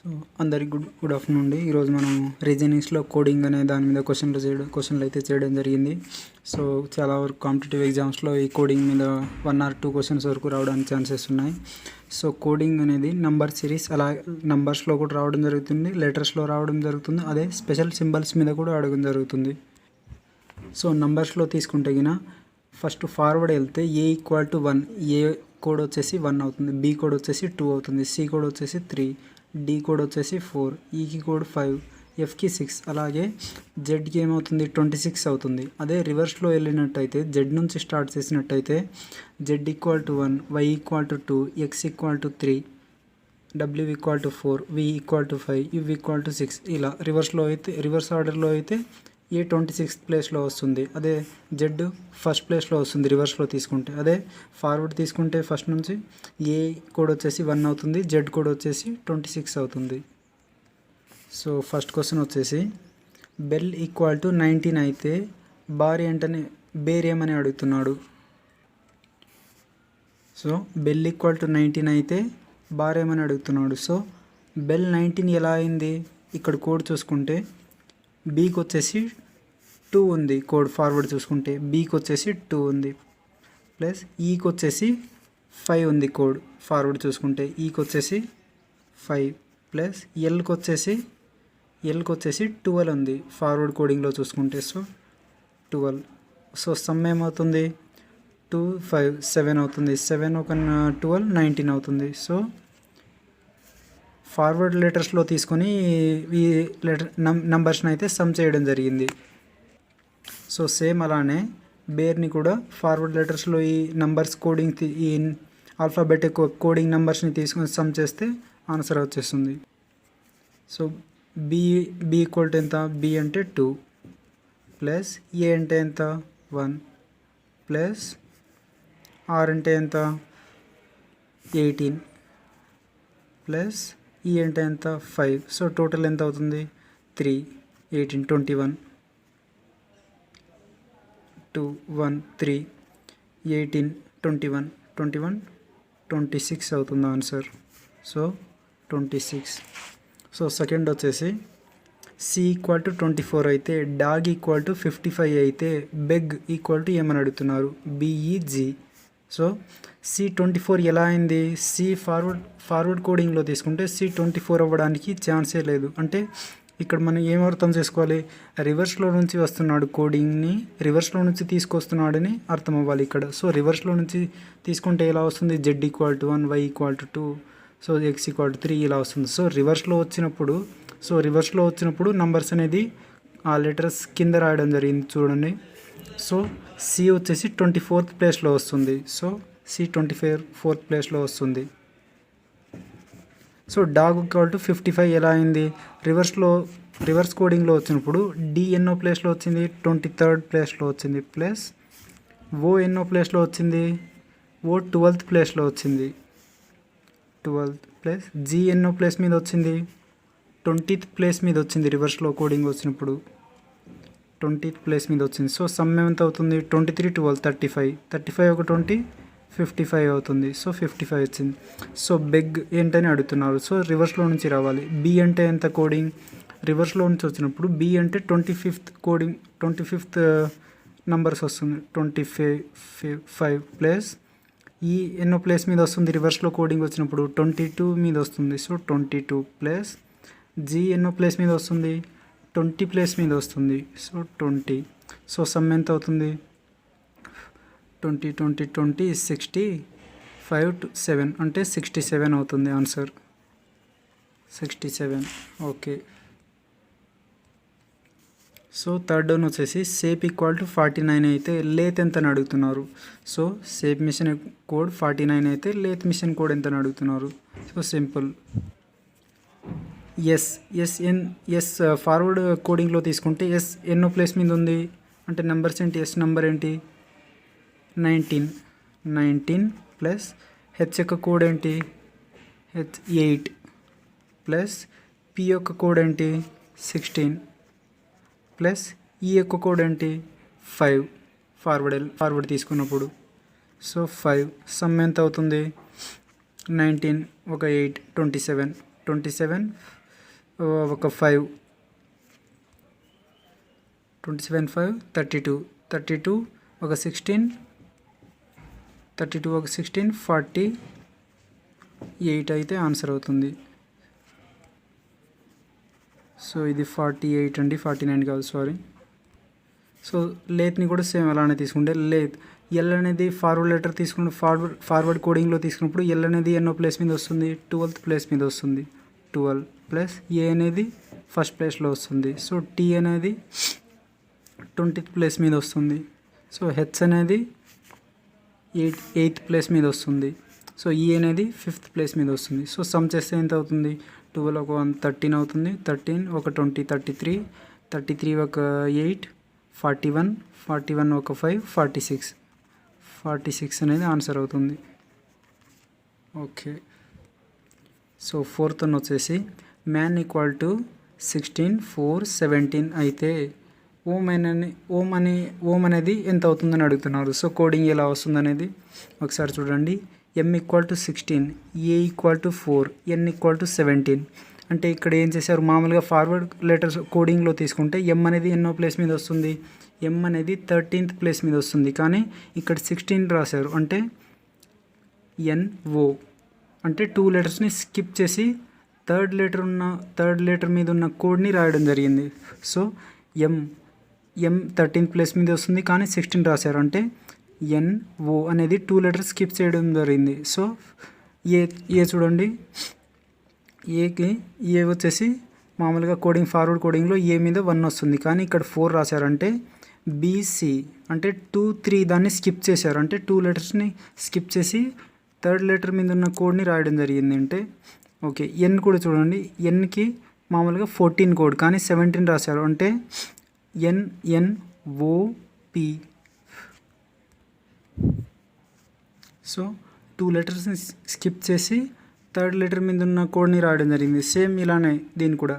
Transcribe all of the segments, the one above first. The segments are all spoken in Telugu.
సో అందరికి గుడ్ ఆఫ్టర్నూన్ అండి. ఈరోజు మనం రీజనింగ్స్లో కోడింగ్ అనే దాని మీద క్వశ్చన్లు అయితే చేయడం జరిగింది. సో చాలా వరకు కాంపిటేటివ్ ఎగ్జామ్స్లో ఈ కోడింగ్ మీద 1 or 2 క్వశ్చన్స్ వరకు రావడానికి ఛాన్సెస్ ఉన్నాయి. సో కోడింగ్ అనేది నంబర్ సిరీస్ అలా నంబర్స్లో కూడా రావడం జరుగుతుంది, లెటర్స్లో రావడం జరుగుతుంది, అదే స్పెషల్ సింబల్స్ మీద కూడా అడగడం జరుగుతుంది. సో నంబర్స్లో తీసుకుంటే గిన ఫస్ట్ ఫార్వర్డ్ వెళ్తే A = 1, ఏ కోడ్ వచ్చేసి 1 అవుతుంది, B కోడ్ వచ్చేసి 2 అవుతుంది, C కోడ్ వచ్చేసి 3, D కోడ్ వచ్చేసి 4, Eకి కోడ్ 5, Fకి 6, అలాగే Zకి ఏమవుతుంది 26 అవుతుంది. అదే రివర్స్లో వెళ్ళినట్టయితే Z నుంచి స్టార్ట్ చేసినట్టయితే Z = 1, Y = 2, X = 3, W = 4, V = 5, U = 6. ఇలా రివర్స్ ఆర్డర్లో అయితే A 26th ప్లేస్లో వస్తుంది, అదే Z ఫస్ట్ ప్లేస్లో వస్తుంది రివర్స్లో తీసుకుంటే. అదే ఫార్వర్డ్ తీసుకుంటే ఫస్ట్ నుంచి A కోడ్ వచ్చేసి 1 అవుతుంది, Z కోడ్ వచ్చేసి 26 అవుతుంది. సో ఫస్ట్ క్వశ్చన్ వచ్చేసి బెల్ = 19 అయితే బేర్ ఏమని అడుగుతున్నాడు. సో బెల్ = 19 అయితే బార్ ఏమని అడుగుతున్నాడు. సో బెల్ 19 ఎలా అయింది, ఇక్కడ కోడ్ చూసుకుంటే Bకి వచ్చేసి 2 ఉంది కోడ్, ఫార్వర్డ్ చూసుకుంటే Bకి వచ్చేసి 2 ఉంది, ప్లస్ Eకి వచ్చేసి 5 ఉంది కోడ్, ఫార్వర్డ్ చూసుకుంటే Eకి వచ్చేసి 5, ప్లస్ Lకి వచ్చేసి 12 ఉంది ఫార్వర్డ్ కోడింగ్లో చూసుకుంటే. సో 12. సో సమ్ ఏమవుతుంది 2, 5, 7 అవుతుంది. 7 ఒక 12, 19 అవుతుంది. సో ఫార్వర్డ్ లెటర్స్లో తీసుకొని ఈ నంబర్స్ని అయితే సమ్ చేయడం జరిగింది. సో సేమ్ అలానే బేర్ని కూడా ఫార్వర్డ్ లెటర్స్లో ఈ నంబర్స్ కోడింగ్ ఈ ఆల్ఫాబెటిక్ కోడింగ్ నెంబర్స్ని తీసుకొని సమ్ చేస్తే ఆన్సర్ వచ్చేస్తుంది. సో B = ఎంత, B అంటే 2, ప్లస్ A అంటే ఎంత 1, ప్లస్ R అంటే ఎంత 18, ప్లస్ E అంటే ఎంత 5. సో టోటల్ ఎంత అవుతుంది 3, 18, 21, 2, 1, 3, 18, 21, 21, 26 అవుతుంది ఆన్సర్. సో 26. సో సెకండ్ వచ్చేసి C = 24 అయితే డాగ్ = 55 అయితే బెగ్ = ఏమని అడుగుతున్నారు, BEG. సో C24 ఎలా అయింది, C ఫార్వర్డ్ కోడింగ్లో తీసుకుంటే C24 అవ్వడానికి ఛాన్సే లేదు. అంటే ఇక్కడ మనం ఏం అర్థం చేసుకోవాలి, రివర్స్లో నుంచి వస్తున్నాడు, కోడింగ్ని రివర్స్లో నుంచి తీసుకొస్తున్నాడని అర్థం అవ్వాలి ఇక్కడ. సో రివర్స్లో నుంచి తీసుకుంటే ఎలా వస్తుంది, Z = 1, Y = 2, సో X = 3 ఇలా వస్తుంది. సో రివర్స్లో వచ్చినప్పుడు నంబర్స్ అనేది ఆ లెటర్స్ కింద రాయడం జరిగింది చూడండి. సో C వచ్చేసి 24th ప్లేస్లో వస్తుంది. సో C 24th ప్లేస్లో వస్తుంది. సో డాగ్ = 55 ఎలా అయింది, రివర్స్ కోడింగ్లో వచ్చినప్పుడు D ఎన్నో ప్లేస్లో వచ్చింది, 23rd ప్లేస్లో వచ్చింది, ప్లస్ O ఎన్నో ప్లేస్లో వచ్చింది, O 12th ప్లేస్లో వచ్చింది, 12, ప్లస్ G ఎన్నో ప్లేస్ మీద వచ్చింది, 20th ప్లేస్ మీద వచ్చింది రివర్స్లో కోడింగ్ వచ్చినప్పుడు, 20th ప్లేస్ మీద వచ్చింది. సో సమ్ ఎంత అవుతుంది 23, 12, 35, 35 ఒక 20, 55 అవుతుంది. సో 55 వచ్చింది. సో బెగ్ ఏంటని అడుగుతున్నారు. సో రివర్స్లో నుంచి రావాలి. B అంటే ఎంత కోడింగ్, రివర్స్లో నుంచి వచ్చినప్పుడు B అంటే 25th కోడింగ్, 25th నంబర్స్ వస్తుంది, 25, ప్లస్ ఈ ఎన్నో ప్లేస్ మీద వస్తుంది రివర్స్లో కోడింగ్ వచ్చినప్పుడు 22 మీద వస్తుంది. సో 22, ప్లస్ G ఎన్నో ప్లేస్ మీద వస్తుంది 20 ప్లేస్ మీద వస్తుంది. సో 20. సో సమ్ ఎంత అవుతుంది 20, 20, 20, 65, 7 అంటే 67 అవుతుంది answer, 67. Okay. So third one వచ్చేసి సేప్ = 49 అయితే లేత్ ఎంత అని అడుగుతున్నారు. సో సేప్ మిషన్ కోడ్ 49 అయితే లేత్ మిషన్ కోడ్ ఎంత అని అడుగుతున్నారు. సో సింపుల్, ఎస్ ఫార్వర్డ్ కోడింగ్లో తీసుకుంటే ఎస్ ఎన్నో ప్లేస్ మీద ఉంది అంటే నెంబర్స్ ఏంటి, ఎస్ నెంబర్ ఏంటి 19, ప్లస్ హెచ్ యొక్క కోడ్ ఏంటి H 8, ప్లస్ P యొక్క కోడ్ ఏంటి 16, ప్లస్ ఈ యొక్క కోడ్ ఏంటి 5 ఫార్వర్డ్ తీసుకున్నప్పుడు. సో 5. సమ్ ఎంత అవుతుంది 19 ఒక 8, 27, 27 ఒక 5 27 5 32 32 ఒక 16 32 ఒక 16 48 అయితే ఆన్సర్ అవుతుంది. సో ఇది 48 అండి, 49 కాదు, సారీ. సో లేత్ని కూడా సేమ్ అలానే తీసుకుంటే లేత్ ఎల్ అనేది ఫార్వర్డ్ లెటర్ తీసుకుంటే ఫార్వర్డ్ కోడింగ్లో తీసుకున్నప్పుడు ఎల్ అనేది ఎన్నో ప్లేస్ మీద వస్తుంది, 12th ప్లేస్ మీద వస్తుంది. 12 ప్లస్ ఏ అనేది ఫస్ట్ ప్లేస్లో వస్తుంది. సో టీ అనేది 20th ప్లేస్ మీద వస్తుంది. సో హెచ్ అనేది 8th ప్లేస్ మీద వస్తుంది. సో ఈ అనేది 5th ప్లేస్ మీద వస్తుంది. సో సమ్ చేస్తే ఎంత అవుతుంది, 12 ఒక 13 అవుతుంది, 13 ఒక 20 33 33 ఒక 8 41 41 ఒక 5 46 అనేది ఆన్సర్ అవుతుంది. ఓకే. సో 4th వన్ వచ్చేసి మ్యాన్ ఈక్వల్ టు 16 4 17 అయితే ఓమ్ అనేది ఎంత అవుతుందని అడుగుతున్నారు. సో కోడింగ్ ఎలా వస్తుంది అనేది ఒకసారి చూడండి. M equal to 16, A equal to 4, N equal to 17. అంటే ఇక్కడ ఏం చేశారు, మామూలుగా ఫార్వర్డ్ లెటర్స్ కోడింగ్లో తీసుకుంటే ఎమ్ అనేది ఎన్నో ప్లేస్ మీద వస్తుంది, ఎమ్ అనేది 13th ప్లేస్ మీద వస్తుంది. కానీ ఇక్కడ 16 రాశారు, అంటే ఎన్ఓ అంటే 2 లెటర్స్ని స్కిప్ చేసి థర్డ్ లెటర్ మీద ఉన్న కోడ్ని రాయడం జరిగింది. సో ఎమ్ 13th ప్లేస్ మీద వస్తుంది కానీ 16 రాశారు, అంటే ఎన్ఓ అనేది 2 లెటర్స్ స్కిప్ చేయడం జరిగింది. సో ఏ చూడండి, ఏ వచ్చేసి మామూలుగా ఫార్వర్డ్ కోడింగ్లో ఏ మీద 1 వస్తుంది కానీ ఇక్కడ 4 రాశారంటే బీసీ అంటే 2 3 దాన్ని స్కిప్ చేశారు, అంటే 2 లెటర్స్ని స్కిప్ చేసి థర్డ్ లెటర్ మీద ఉన్న కోడ్ని రాయడం జరిగింది. అంటే ఓకే. ఎన్ కూడా చూడండి, ఎన్కి మామూలుగా 14 కోడ్ కానీ 17 రాశారు, అంటే ఎన్ఓపి. సో 2 లెటర్స్ని స్కిప్ చేసి థర్డ్ లెటర్ మీద ఉన్న కోడ్ని రాయడం జరిగింది. సేమ్ ఇలానే దీన్ని కూడా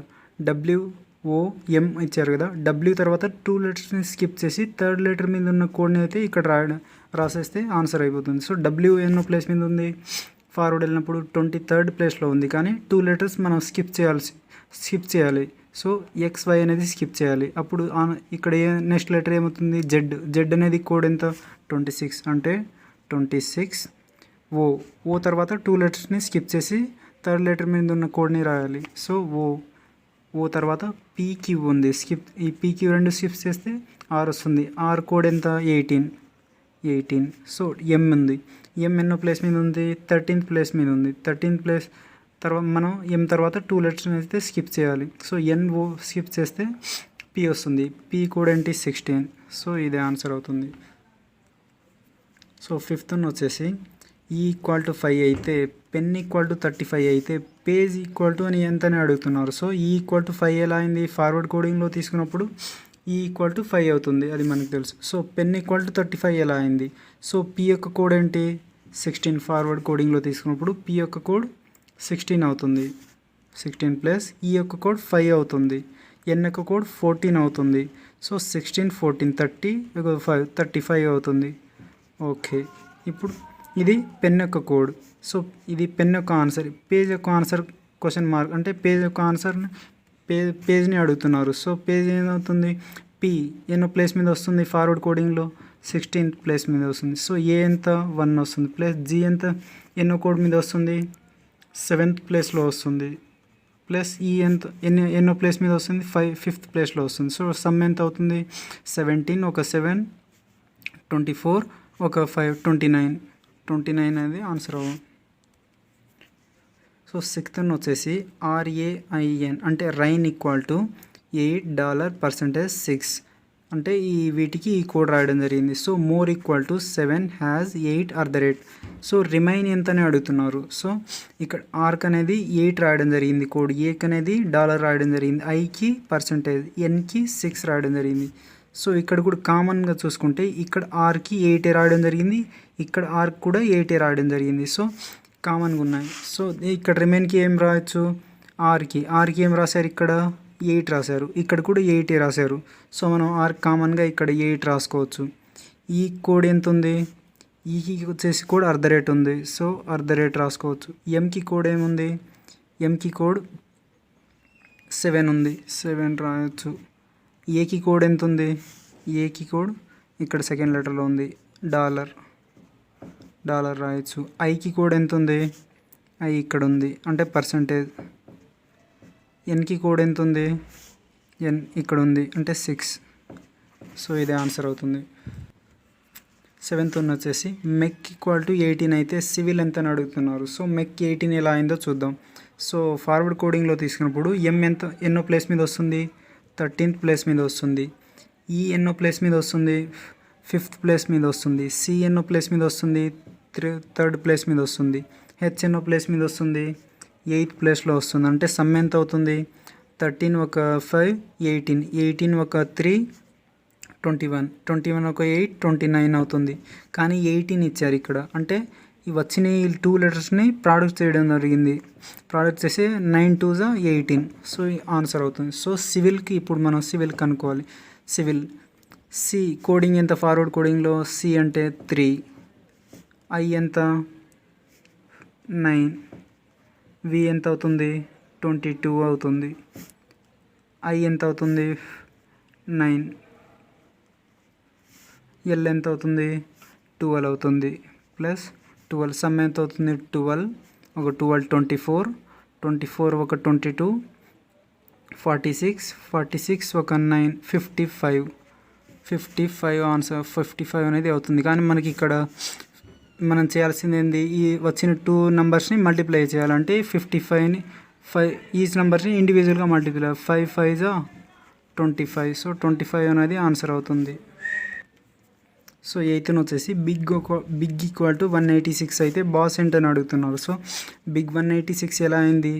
డబ్ల్యూఓఎం ఇచ్చారు కదా, డబ్ల్యూ తర్వాత 2 లెటర్స్ని స్కిప్ చేసి థర్డ్ లెటర్ మీద ఉన్న కోడ్ని అయితే ఇక్కడ రాసేస్తే ఆన్సర్ అయిపోతుంది. సో డబ్ల్యూ ఎన్నో ప్లేస్ మీద ఉంది, ఫార్వర్డ్ వెళ్ళినప్పుడు 23rd ప్లేస్లో ఉంది కానీ 2 లెటర్స్ మనం స్కిప్ చేయాలి. సో XY అనేది స్కిప్ చేయాలి. అప్పుడు ఇక్కడ నెక్స్ట్ లెటర్ ఏమవుతుంది, జెడ్ అనేది కోడ్ ఎంత 26, అంటే 26. ఓ తర్వాత 2 లెటర్స్ని స్కిప్ చేసి థర్డ్ లెటర్ మీద ఉన్న కోడ్ని రాయాలి. సో ఓ తర్వాత పీక్యూ ఉంది, ఈ పీక్యూ 2 స్కిప్ చేస్తే ఆర్ వస్తుంది. ఆర్ కోడ్ ఎంత 18. సో ఎం ఉంది, ఎం ఎన్నో ప్లేస్ మీద ఉంది, 13th ప్లేస్ మీద ఉంది. 13th ప్లేస్ తర్వాత మనం ఎం తర్వాత 2 లెటర్స్ని అయితే స్కిప్ చేయాలి. సో ఎన్ఓ స్కిప్ చేస్తే పి వస్తుంది, పి కోడ్ ఏంటి 16. సో ఇదే ఆన్సర్ అవుతుంది. సో 5th వన్ వచ్చేసి ఈ ఈక్వల్ టు 5 అయితే పెన్ ఈక్వల్ టు 35 అయితే పేజ్ ఈక్వల్ టు అని ఎంతని అడుగుతున్నారు. సో ఈ ఈక్వల్ టు 5 ఎలా అయింది, ఫార్వర్డ్ కోడింగ్లో తీసుకున్నప్పుడు ఈ ఈక్వల్ టు 5 అవుతుంది, అది మనకు తెలుసు. సో పెన్ ఈక్వల్ టు 35 ఎలా అయింది, సో పి యొక్క కోడ్ ఏంటి 16, ఫార్వర్డ్ కోడింగ్లో తీసుకున్నప్పుడు పి యొక్క కోడ్ 16 అవుతుంది, 16 ప్లస్ ఈ యొక్క కోడ్ 5 అవుతుంది, ఎన్ యొక్క కోడ్ 14 అవుతుంది. సో 16 14 30 5 35 అవుతుంది. ఓకే. ఇప్పుడు ఇది పెన్ యొక్క కోడ్. సో ఇది పెన్ యొక్క ఆన్సర్, పేజ్ యొక్క ఆన్సర్ క్వశ్చన్ మార్క్, అంటే పేజ్ యొక్క ఆన్సర్ని పేజ్ని అడుగుతున్నారు. సో పేజ్ ఏమవుతుంది, పి ఎన్నో ప్లేస్ మీద వస్తుంది ఫార్వర్డ్ కోడింగ్లో 16th ప్లేస్ మీద వస్తుంది. సో ఏ ఎంత 1 వస్తుంది, ప్లస్ జీ ఎంత ఎన్నో కోడ్ మీద వస్తుంది 7th ప్లేస్లో వస్తుంది, ప్లస్ ఈ ఎంత ఎన్నో ప్లేస్ మీద వస్తుంది 5th ప్లేస్లో వస్తుంది. సో సమ్ ఎంత అవుతుంది 17 ఒక 7 24 ఒక 5 29 అనేది ఆన్సర్ అవ్వం. సో 6th వన్ వచ్చేసి RAIN అంటే రైన్ ఈక్వల్ టు $8% 6 అంటే వీటికి ఈ కోడ్ రాయడం జరిగింది. So more equal to 7 has 8 so remain ఎంత అని అడుగుతున్నారు. సో ఇక్కడ ఆర్క్ అనేది 8 రాయడం జరిగింది కోడ్, ఏకి అనేది $, రాయడం జరిగింది, ఐకి పర్సంటేజ్, ఎన్కి 6 రాయడం జరిగింది. సో ఇక్కడ కూడా కామన్గా చూసుకుంటే ఇక్కడ ఆర్కి 8 రాయడం జరిగింది, ఇక్కడ ఆర్క్ కూడా 8 రాయడం జరిగింది. సో కామన్గా ఉన్నాయి. సో ఇక్కడ రిమైన్కి ఏం రాయొచ్చు, ఆర్కి ఏం రాశారు, ఇక్కడ 8 రాశారు, ఇక్కడ కూడా 8 రాశారు. సో మనం ఆర్ కామన్గా ఇక్కడ 8 రాసుకోవచ్చు. ఈ కోడ్ ఎంత ఉంది, ఈకి వచ్చేసి కోడ్ $, ఉంది. సో $, రాసుకోవచ్చు. ఎంకి కోడ్ ఏముంది, ఎంకి కోడ్ 7 ఉంది, 7 రాయొచ్చు. ఏకి కోడ్ ఎంత ఉంది? ఏకి కోడ్ ఇక్కడ సెకండ్ లెటర్లో ఉంది, డాలర్ రాయొచ్చు. ఐకి కోడ్ ఎంత ఉంది? ఐ ఇక్కడ ఉంది అంటే పర్సంటేజ్. ఎన్కి కోడ్ ఎంత ఉంది? ఎన్ ఇక్కడ ఉంది అంటే 6. సో ఇదే ఆన్సర్ అవుతుంది. 7th వన్ వచ్చేసి మెక్ ఈక్వల్ టు 18 అయితే సివిల్ ఎంత అని అడుగుతున్నారు. సో మెక్ 18 ఎలా అయిందో చూద్దాం. సో ఫార్వర్డ్ కోడింగ్లో తీసుకున్నప్పుడు ఎం ఎంత ఎన్నో ప్లేస్ మీద వస్తుంది? 13th ప్లేస్ మీద వస్తుంది. ఈ ఎన్నో ప్లేస్ మీద వస్తుంది? 5th ప్లేస్ మీద వస్తుంది. సి ఎన్నో ప్లేస్ మీద వస్తుంది? 3rd ప్లేస్ మీద వస్తుంది. హెచ్ ఎన్నో ప్లేస్ మీద వస్తుంది? 8th ప్లేస్లో వస్తుంది. అంటే సమ్ ఎంత అవుతుంది? 13 ఒక 5 18, 18 ఒక 3 21, 21 ఒక 8 29 అవుతుంది. కానీ 18 ఇచ్చారు ఇక్కడ. అంటే ఈ వచ్చిన ఈ 2 లెటర్స్ని ప్రోడక్ట్ చేయడం జరిగింది. ప్రోడక్ట్ చేసి 9 2 18. సో ఆన్సర్ అవుతుంది. సో సివిల్కి ఇప్పుడు మనం సివిల్ కనుక్కోవాలి. సివిల్ సి కోడింగ్ ఎంత ఫార్వర్డ్ కోడింగ్లో? సి అంటే 3, ఐ ఎంత 9, వి ఎంత అవుతుంది? 22 అవుతుంది. ఐ ఎంత అవుతుంది? 9, ఎల్ ఎంత అవుతుంది? 12 అవుతుంది. ప్లస్ 12 సమ్ ఎంత అవుతుంది? 12 ఒక 12 24, 24 ఒక 22 46, 46 ఒక 9 55 ఆన్సర్ 55 అనేది అవుతుంది. కానీ మనకి ఇక్కడ మనం చేయాల్సింది ఏంది? ఈ వచ్చిన 2 నెంబర్స్ని మల్టిప్లై చేయాలంటే 55ని 5 ఈచ్ నెంబర్స్ని ఇండివిజువల్గా మల్టిప్లై 5 5 25. సో 25 అనేది ఆన్సర్ అవుతుంది. సో 8th వచ్చేసి బిగ్ ఈక్వల్ టు 186 అయితే బాస్ ఏంటని అడుగుతున్నారు. సో బిగ్ 186 ఎలా అయింది?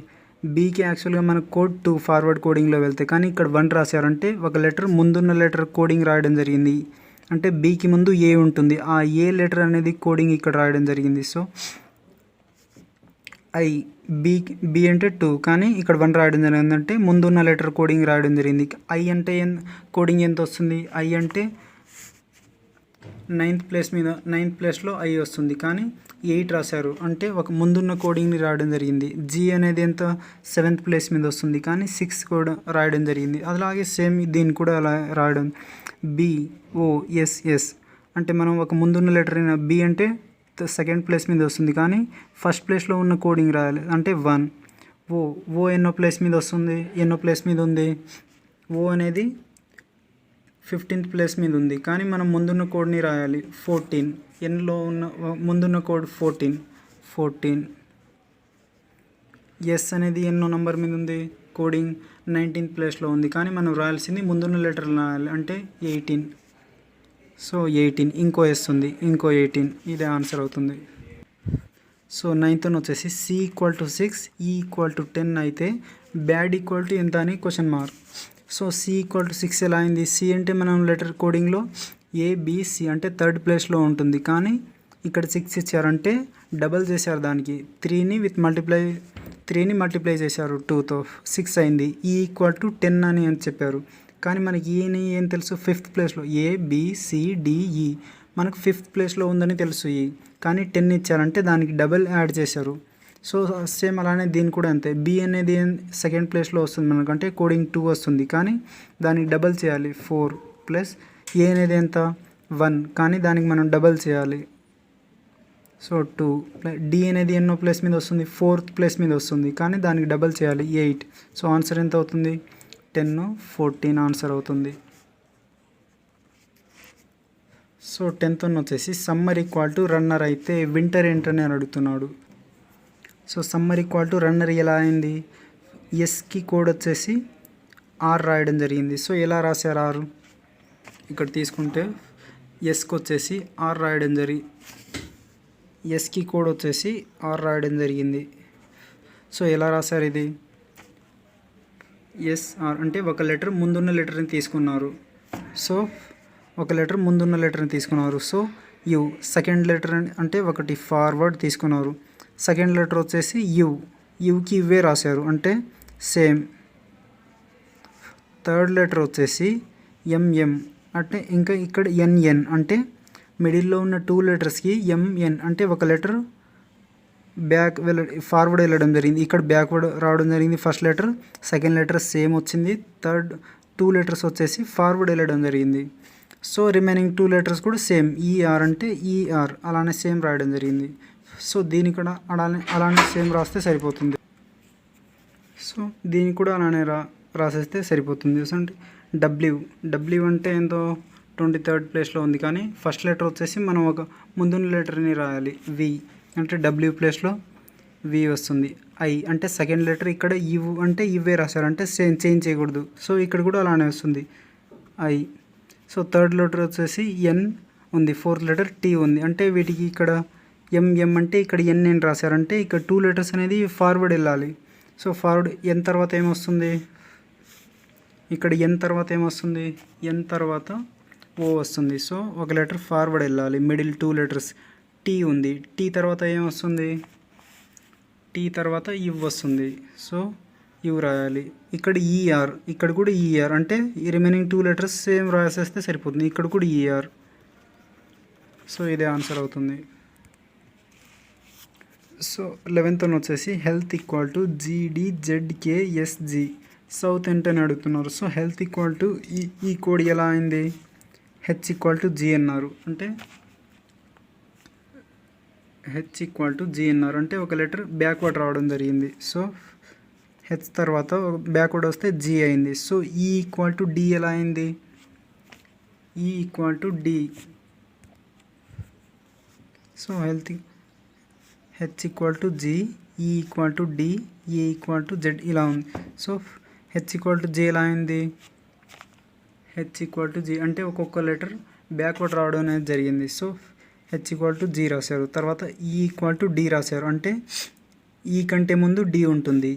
బీకి యాక్చువల్గా మన కోడ్ 2 ఫార్వర్డ్ కోడింగ్లో వెళ్తే, కానీ ఇక్కడ 1 రాశారంటే ఒక లెటర్ ముందున్న లెటర్ కోడింగ్ రాయడం జరిగింది. అంటే బీకి ముందు ఏ ఉంటుంది, ఆ ఏ లెటర్ అనేది కోడింగ్ ఇక్కడ రాయడం జరిగింది. సో ఐ బి అంటే 2, కానీ ఇక్కడ 1 రాయడం జరిగింది అంటే ముందున్న లెటర్ కోడింగ్ రాయడం జరిగింది. ఐ అంటే కోడింగ్ ఎంత వస్తుంది? ఐ అంటే 9th ప్లేస్లో ఐ వస్తుంది, కానీ 8 రాశారు అంటే ఒక ముందున్న కోడింగ్ని రాయడం జరిగింది. జీ అనేది ఎంత 7th ప్లేస్ మీద వస్తుంది, కానీ 6 కూడా రాయడం జరిగింది. అలాగే సేమ్ దీన్ని కూడా అలా రాయడం. బిఓఎస్ఎస్ అంటే మనం ఒక ముందున్న లెటర్ అయిన బి అంటే 2nd ప్లేస్ మీద వస్తుంది, కానీ 1st ప్లేస్లో ఉన్న కోడింగ్ రాయాలి అంటే 1. ఓ ఎన్నో ప్లేస్ మీద వస్తుంది? ఎన్నో ప్లేస్ మీద ఉంది? ఓ అనేది 15th ప్లేస్ మీద ఉంది, కానీ మనం ముందున్న కోడ్ని రాయాలి 14. ఎన్లో ఉన్న ముందున్న కోడ్ 14. ఎస్ అనేది ఎన్నో నెంబర్ మీద ఉంది? కోడింగ్ 19th ప్లేస్లో ఉంది, కానీ మనం రాయాల్సింది ముందున్న లెటర్ రాయాలి అంటే 18. సో 18 ఇంకో ఎస్ ఉంది, ఇంకో 18. ఇదే ఆన్సర్ అవుతుంది. సో 9th వచ్చేసి సి ఈక్వల్ టు 6, ఈ ఈక్వల్ టు 10 అయితే బ్యాడ్ ఈక్వల్ టు ఎంత అని question mark. So C equal to 6 ఎలా అయింది? సి అంటే మనం లెటర్ కోడింగ్లో ఏబిసి అంటే 3rd ప్లేస్లో ఉంటుంది, కానీ ఇక్కడ 6 ఇచ్చారంటే డబల్ చేశారు దానికి. 3ని మల్టిప్లై చేశారు 2తో, 6 అయింది. ఈ ఈక్వల్ టు 10 అని చెప్పారు, కానీ మనకి ఈని ఏం తెలుసు? 5th ప్లేస్లో ఏబిసిడిఈ మనకు 5th ప్లేస్లో ఉందని తెలుసు. ఈ కానీ 10 ఇచ్చారంటే దానికి డబల్ యాడ్ చేశారు. సో సేమ్ అలానే దీన్ని కూడా అంతే. బి అనేది 2nd ప్లేస్లో వస్తుంది మనకంటే కోడింగ్ 2 వస్తుంది, కానీ దానికి డబల్ చేయాలి 4. ప్లస్ ఏ అనేది ఎంత? 1, కానీ దానికి మనం డబల్ చేయాలి. సో 2. డి అనేది ఎన్నో ప్లేస్ మీద వస్తుంది? 4th ప్లేస్ మీద వస్తుంది, కానీ దానికి డబల్ చేయాలి 8. సో ఆన్సర్ ఎంత అవుతుంది? 10 14 ఆన్సర్ అవుతుంది. సో 10th వచ్చేసి సమ్మర్ ఈక్వల్ టు రన్నర్ అయితే వింటర్ ఏంటని అడుగుతున్నాడు. So summer equal to runner ఎలా అయింది? ఎస్కి కోడ్ వచ్చేసి ఆర్ రాయడం జరిగింది. సో ఎలా రాశారు? ఆరు ఇక్కడ తీసుకుంటే ఎస్కి వచ్చేసి ఆర్ రాయడం ఎస్కి కోడ్ వచ్చేసి ఆర్ రాయడం జరిగింది. సో ఎలా రాశారు ఇది? ఎస్ఆర్ అంటే ఒక లెటర్ ముందున్న లెటర్ని తీసుకున్నారు. సో ఒక లెటర్ ముందున్న లెటర్ని తీసుకున్నారు. సో యు సెకండ్ లెటర్ అంటే ఒకటి ఫార్వర్డ్ తీసుకున్నారు. సెకండ్ లెటర్ వచ్చేసి యుకి ఇవే రాశారు అంటే సేమ్. థర్డ్ లెటర్ వచ్చేసి ఎంఎం అంటే ఇంకా ఇక్కడ ఎన్ఎన్ అంటే మిడిల్లో ఉన్న 2 లెటర్స్కి ఎంఎన్ అంటే ఒక లెటర్ ఫార్వర్డ్ వెళ్ళడం జరిగింది. ఇక్కడ బ్యాక్వర్డ్ రావడం జరిగింది. First letter, second letter same వచ్చింది. థర్డ్ 2 లెటర్స్ వచ్చేసి ఫార్వర్డ్ వెళ్ళడం జరిగింది. సో రిమైనింగ్ 2 లెటర్స్ కూడా సేమ్, ఈఆర్ అంటే ఈఆర్ అలానే సేమ్ రాయడం జరిగింది. సో దీనికి కూడా అలానే సేమ్ రాస్తే సరిపోతుంది. సో దీనికి కూడా అలానే రాసేస్తే సరిపోతుంది. సో అంటే డబ్ల్యూ అంటే ఎంతో 23rd ప్లేస్లో ఉంది, కానీ ఫస్ట్ లెటర్ వచ్చేసి మనం ఒక ముందున్న లెటర్ని రాయాలి. వి అంటే డబ్ల్యూ ప్లేస్లో వి వస్తుంది. ఐ అంటే సెకండ్ లెటర్, ఇక్కడ ఇవ్ అంటే ఇవే రాశారు అంటే చేంజ్ చేయకూడదు. సో ఇక్కడ కూడా అలానే వస్తుంది ఐ. సో థర్డ్ లెటర్ వచ్చేసి ఎన్ ఉంది, ఫోర్త్ లెటర్ టీ ఉంది. అంటే వీటికి ఇక్కడ ఎంఎం అంటే ఇక్కడ ఎన్ రాశారంటే ఇక్కడ 2 లెటర్స్ అనేది ఫార్వర్డ్ వెళ్ళాలి. సో ఫార్వర్డ్ ఎన్ తర్వాత ఏమొస్తుంది, ఇక్కడ ఎన్ తర్వాత ఏమొస్తుంది, ఎన్ తర్వాత ఓ వస్తుంది. సో ఒక లెటర్ ఫార్వర్డ్ వెళ్ళాలి. మిడిల్ 2 లెటర్స్ టీ ఉంది, టీ తర్వాత ఏమొస్తుంది, టీ తర్వాత ఇవ్ వస్తుంది. సో ఇవ్ రాయాలి. ఇక్కడ ఈఆర్, ఇక్కడ కూడా ఈఆర్ అంటే ఈ రిమైనింగ్ 2 లెటర్స్ సేమ్ రాసేస్తే సరిపోతుంది. ఇక్కడ కూడా ఈఆర్. సో ఇదే ఆన్సర్ అవుతుంది. సో 11th వచ్చేసి health equal to GDZKSG south ఏంటని అడుగుతున్నారు. సో హెల్త్ ఈక్వల్ టు ఈ కోడ్ ఎలా అయింది, హెచ్ ఈక్వల్ టు జీ అన్నారు. అంటే హెచ్ ఈక్వల్ టు జీ అన్నారు అంటే ఒక లెటర్ బ్యాక్వర్డ్ రావడం జరిగింది. సో హెచ్ తర్వాత బ్యాక్వర్డ్ వస్తే జీ అయింది. So E equal to D ఎలా అయింది, E equal to D. So H equal to G, E equal to D, E equal to Z ఇలా ఉంది. So H equal to G ఎలా అయింది, హెచ్ ఈక్వల్ టు జీ అంటే ఒక్కొక్క లెటర్ బ్యాక్వర్డ్ రావడం అనేది జరిగింది. So H equal to G రాశారు. తర్వాత ఈ ఈక్వల్ టు డి రాశారు అంటే ఈ కంటే ముందు డి ఉంటుంది.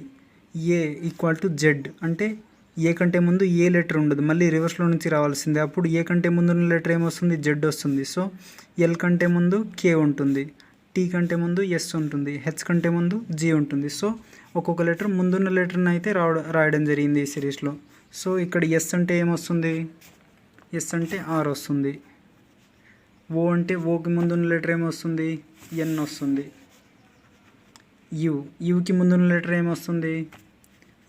ఏ ఈక్వల్ టు జెడ్ అంటే ఏ కంటే ముందు ఏ లెటర్ ఉండదు, మళ్ళీ రివర్స్లో నుంచి రావాల్సిందే. అప్పుడు ఏ కంటే ముందు ఉన్న లెటర్ ఏమొస్తుంది, జెడ్ వస్తుంది. సో ఎల్ కంటే ముందు కే ఉంటుంది, టీ కంటే ముందు ఎస్ ఉంటుంది, హెచ్ కంటే ముందు జీ ఉంటుంది. సో ఒక్కొక్క లెటర్ ముందున్న లెటర్ని అయితే రాయడం జరిగింది ఈ సిరీస్లో. సో ఇక్కడ ఎస్ అంటే ఏమొస్తుంది, ఎస్ అంటే ఆర్ వస్తుంది. ఓ అంటే ఓకి ముందున్న లెటర్ ఏమొస్తుంది, ఎన్ వస్తుంది. యూకి ముందున్న లెటర్ ఏమొస్తుంది,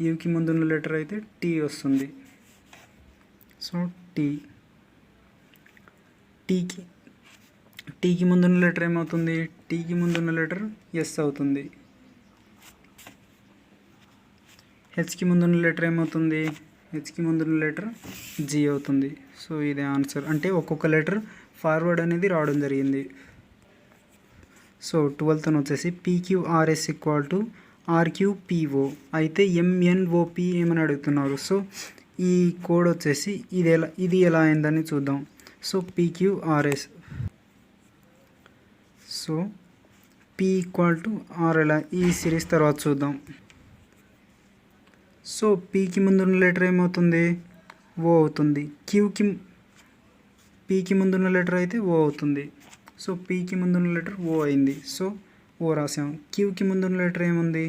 యూకి ముందున్న లెటర్ అయితే టీ వస్తుంది. సో టీకి ముందున్న లెటర్ ఏమవుతుంది, టీకి ముందున్న లెటర్ ఎస్ అవుతుంది. హెచ్కి ముందున్న లెటర్ ఏమవుతుంది, హెచ్కి ముందున్న లెటర్ జీ అవుతుంది. సో ఇదే ఆన్సర్. అంటే ఒక్కొక్క లెటర్ ఫార్వర్డ్ అనేది రావడం జరిగింది. సో 12th వచ్చేసి PQRS ఈక్వల్ టు RQPO అయితే MNOP ఏమని అడుగుతున్నారు. సో ఈ కోడ్ వచ్చేసి ఇది ఎలా అయిందని చూద్దాం. So PQRS, so P equal to R ఎలా ఈ సిరీస్ తర్వాత చూద్దాం. సో పీకి ముందున్న లెటర్ ఏమవుతుంది, ఓ అవుతుంది. పీకి ముందున్న లెటర్ అయితే ఓ అవుతుంది. సో పీకి ముందున్న లెటర్ ఓ అయింది. సో ఓ రాసాం. క్యూకి ముందున్న లెటర్ ఏముంది,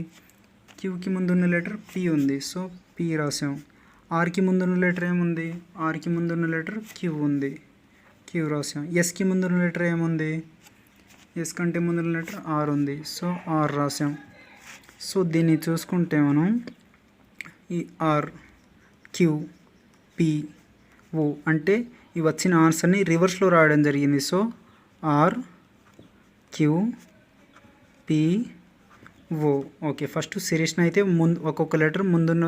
క్యూకి ముందున్న లెటర్ పీ ఉంది. సో పీ రాసాం. ఆర్కి ముందున్న లెటర్ ఏముంది, ఆర్కి ముందున్న లెటర్ క్యూ ఉంది, క్యూ రాసాం. ఎస్కి ముందున్న లెటర్ ఏముంది, ఎస్ కంటే ముందున్న లెటర్ ఆర్ ఉంది. సో ఆర్ రాసాం. సో దీన్ని చూసుకుంటే మనం ఈ ఆర్, క్యూ, పీ, ఓ అంటే ఇవి వచ్చిన ఆన్సర్ని రివర్స్లో రాయడం జరిగింది. So R, Q, P, O. Okay, first సిరీస్ని అయితే ఒక్కొక్క లెటర్ ముందున్న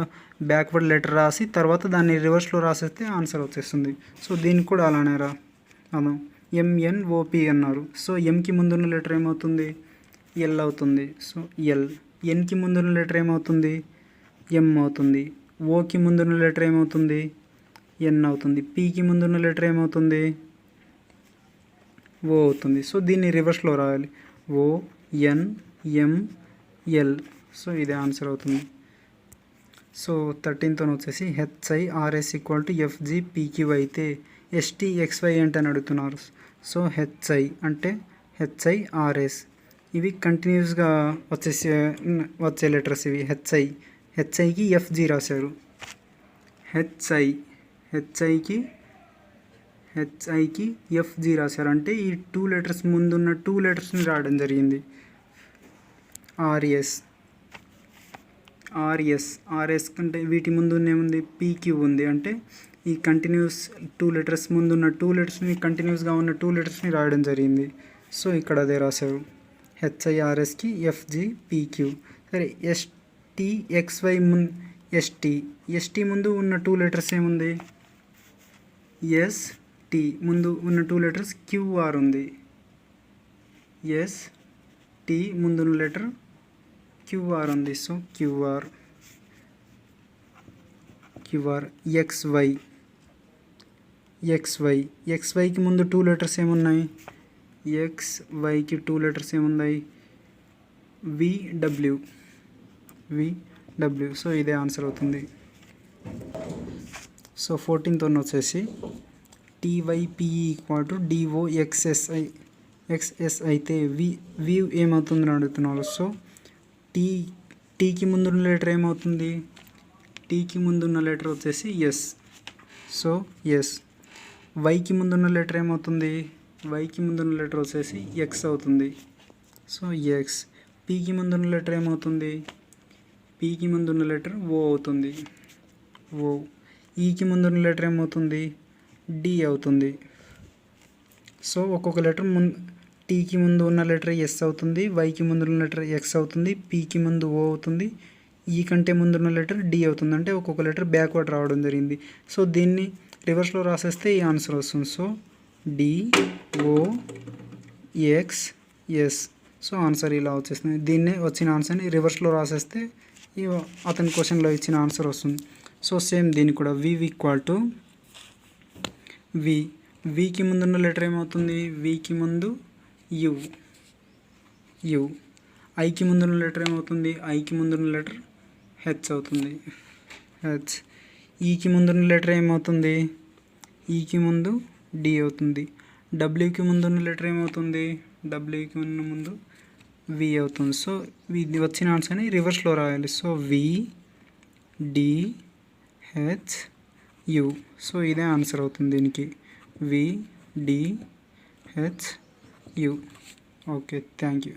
బ్యాక్వర్డ్ లెటర్ రాసి తర్వాత దాన్ని రివర్స్లో రాసేస్తే ఆన్సర్ వచ్చేస్తుంది. సో దీనికి కూడా అలానే అలా MNOP అన్నారు. సో ఎంకి ముందున్న లెటర్ ఏమవుతుంది, ఎల్ అవుతుంది. So L. ఎన్కి ముందున్న లెటర్ ఏమవుతుంది, ఎం అవుతుంది. ఓకి ముందున్న లెటర్ ఏమవుతుంది, ఎన్ అవుతుంది. పీకి ముందున్న లెటర్ ఏమవుతుంది, ఓ అవుతుంది. సో దీన్ని రివర్స్లో రాయాలి. ఓ, ఎన్, ఎం, ఎల్. సో ఇదే ఆన్సర్ అవుతుంది. సో 13th వచ్చేసి HIRS ఈక్వల్ టు FGPQ అయితే STXY ఏంటని అడుగుతున్నారు. సో హెచ్ఐ అంటే HIRS ఇవి కంటిన్యూస్గా వచ్చే లెటర్స్ ఇవి. హెచ్ఐకి FG రాశారు. హెచ్ఐకి FG రాశారు అంటే ఈ 2 లెటర్స్ ముందున్న 2 లెటర్స్ని రాయడం జరిగింది. ఆర్ఎస్ కంటే వీటి ముందు ఏముంది పీక్యూ ఉంది. అంటే ఈ కంటిన్యూస్ 2 లెటర్స్ ముందు ఉన్న 2 లెటర్స్ని కంటిన్యూస్గా ఉన్న 2 లెటర్స్ని రాయడం జరిగింది. సో ఇక్కడ అదే రాశారు హెచ్ఐఆర్ఎస్కి ఎఫ్జి పీక్యూ. సరే ఎస్టీఎక్స్వై ఎస్టీ ముందు ఉన్న 2 లెటర్స్ ఏముంది ఎస్టీ ముందు ఉన్న 2 లెటర్స్ క్యూఆర్ ఉంది. ఎస్టీ ముందు ఉన్న లెటర్ క్యూఆర్ ఉంది. సో క్యూఆర్ ఎక్స్వైకి ముందు 2 లెటర్స్ ఏమున్నాయి ఎక్స్వైకి 2 లెటర్స్ ఏమున్నాయి విడబ్ల్యూ. సో ఇదే ఆన్సర్ అవుతుంది. సో 14th వన్ వచ్చేసి టీవైపిఈ = డిఓఎక్స్ఎస్ఐ అయితే వి ఏమవుతుందని అడుగుతున్నారు. సో టీకి ముందున్న లెటర్ ఏమవుతుంది టీకి ముందున్న లెటర్ వచ్చేసి ఎస్. So yes. వైకి ముందున్న లెటర్ ఏమవుతుంది వైకి ముందున్న లెటర్ వచ్చేసి ఎక్స్ అవుతుంది. So X. పీకి ముందున్న లెటర్ ఏమవుతుంది పీకి ముందున్న లెటర్ ఓ అవుతుంది. ఓ. ఈకి ముందున్న లెటర్ ఏమవుతుంది డి అవుతుంది. సో ఒక్కొక్క లెటర్ టీకి ముందు ఉన్న లెటర్ ఎస్ అవుతుంది, వైకి ముందు ఉన్న లెటర్ ఎక్స్ అవుతుంది, పీకి ముందు ఓ అవుతుంది, ఈ కంటే ముందున్న లెటర్ డి అవుతుంది. అంటే ఒక్కొక్క లెటర్ బ్యాక్వర్డ్ రావడం జరిగింది. సో దీన్ని రివర్స్లో రాసేస్తే ఈ ఆన్సర్ వస్తుంది. So D O X S. So answer ఇలా వచ్చేస్తుంది. దీన్నే వచ్చిన ఆన్సర్ని రివర్స్లో రాసేస్తే అతని క్వశ్చన్లో ఇచ్చిన ఆన్సర్ వస్తుంది. సో సేమ్ దీనికి కూడా వికి ముందున్న లెటర్ ఏమవుతుంది వికి ముందు యు. ఐకి ముందున్న లెటర్ ఏమవుతుంది ఐకి ముందున్న లెటర్ హెచ్ అవుతుంది. హెచ్. ఈకి ముందున్న లెటర్ ఏమవుతుంది ఈకి ముందు డి అవుతుంది. డబ్ల్యూకి ముందున్న లెటర్ ఏమవుతుంది డబ్ల్యూకి ముందు వి అవుతుంది. సో ఇది వచ్చిన ఆన్సర్ని రివర్స్లో రాయాలి. So V D H U. So ఇదే ఆన్సర్ అవుతుంది దీనికి V D H U. Okay, thank you.